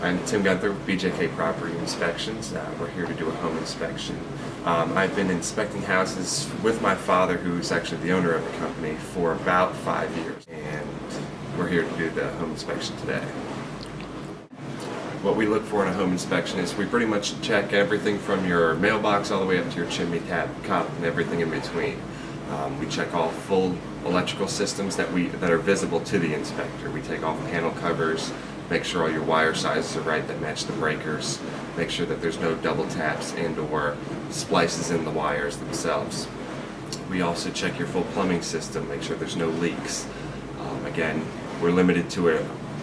I'm Tim Gunther with BJK Property Inspections. We're here to do a home inspection. I've been inspecting houses with my father, who's actually the owner of the company, for about 5 years. And we're here to do the home inspection today. What we look for in a home inspection is we pretty much check everything from your mailbox all the way up to your chimney top and everything in between. We check all full electrical systems that are visible to the inspector. We take off panel covers, make sure all your wire sizes are right that match the breakers, make sure that there's no double taps and or splices in the wires themselves. We also check your full plumbing system, make sure there's no leaks. Again, we're limited to a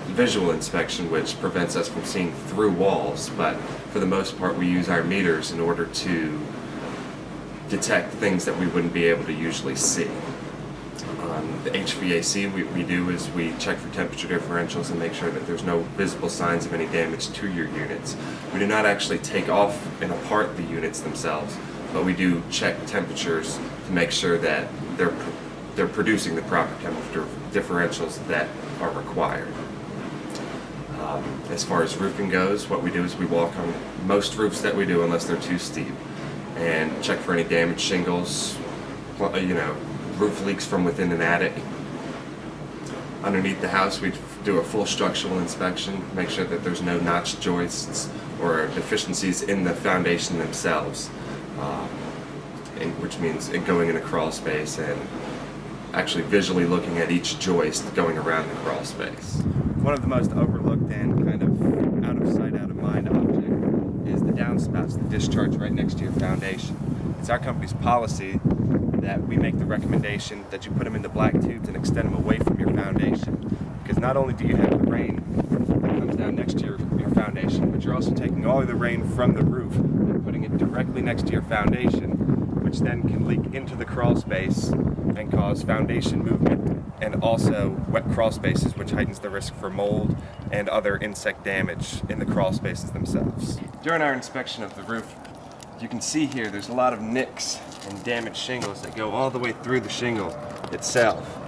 visual inspection, which prevents us from seeing through walls, but for the most part we use our meters in order to detect things that we wouldn't be able to usually see. The HVAC we do is we check for temperature differentials and make sure that there's no visible signs of any damage to your units. We do not actually take off and apart the units themselves, but we do check temperatures to make sure that they're producing the proper temperature differentials that are required. As far as roofing goes, what we do is we walk on most roofs that we do, unless they're too steep, and check for any damaged shingles, roof leaks from within an attic. Underneath the house, we do a full structural inspection, make sure that there's no notch joists or deficiencies in the foundation themselves, which means going in a crawl space and actually visually looking at each joist going around the crawl space. One of the most overlooked and kind of out of sight, out of mind object is the downspouts that discharge right next to your foundation. It's our company's policy that we make the recommendation that you put them into black tubes and extend them away from your foundation, because not only do you have the rain that comes down next to your foundation, but you're also taking all of the rain from the roof and putting it directly next to your foundation, which then can leak into the crawl space and cause foundation movement, and also wet crawl spaces, which heightens the risk for mold and other insect damage in the crawl spaces themselves. During our inspection of the roof, you can see here there's a lot of nicks and damaged shingles that go all the way through the shingle itself.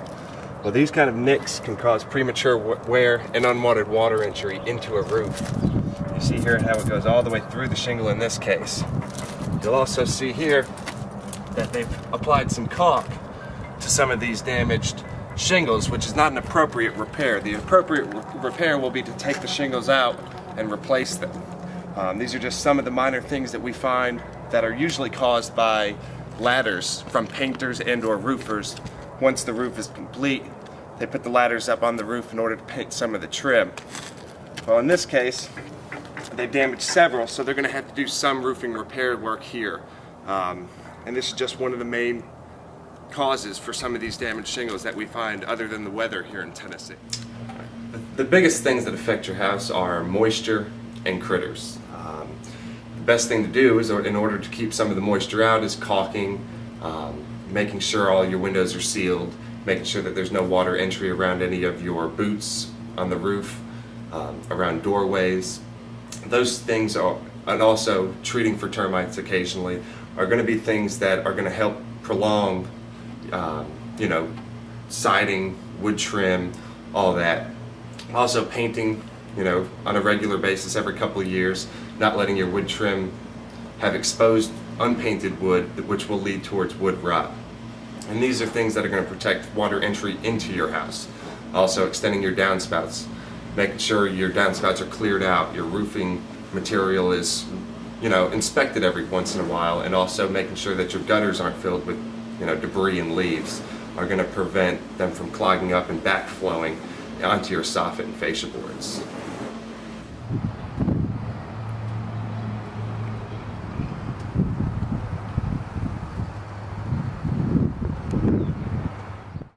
Well, these kind of nicks can cause premature wear and unwanted water entry into a roof. You see here how it goes all the way through the shingle in this case. You'll also see here that they've applied some caulk to some of these damaged shingles, which is not an appropriate repair. The appropriate repair will be to take the shingles out and replace them. These are just some of the minor things that we find that are usually caused by ladders from painters and or roofers. Once the roof is complete, they put the ladders up on the roof in order to paint some of the trim. Well, in this case, they've damaged several, so they're going to have to do some roofing repair work here. And this is just one of the main causes for some of these damaged shingles that we find other than the weather here in Tennessee. The biggest things that affect your house are moisture and critters. The best thing to do is, in order to keep some of the moisture out, is caulking, making sure all your windows are sealed, making sure that there's no water entry around any of your boots on the roof, around doorways. Those things are, and also treating for termites occasionally, are going to be things that are going to help prolong siding, wood trim, all that. Also painting, on a regular basis every couple of years, not letting your wood trim have exposed unpainted wood, which will lead towards wood rot. And these are things that are going to protect water entry into your house. Also extending your downspouts, making sure your downspouts are cleared out, your roofing material is inspected every once in a while, and also making sure that your gutters aren't filled with debris and leaves are going to prevent them from clogging up and backflowing onto your soffit and fascia boards.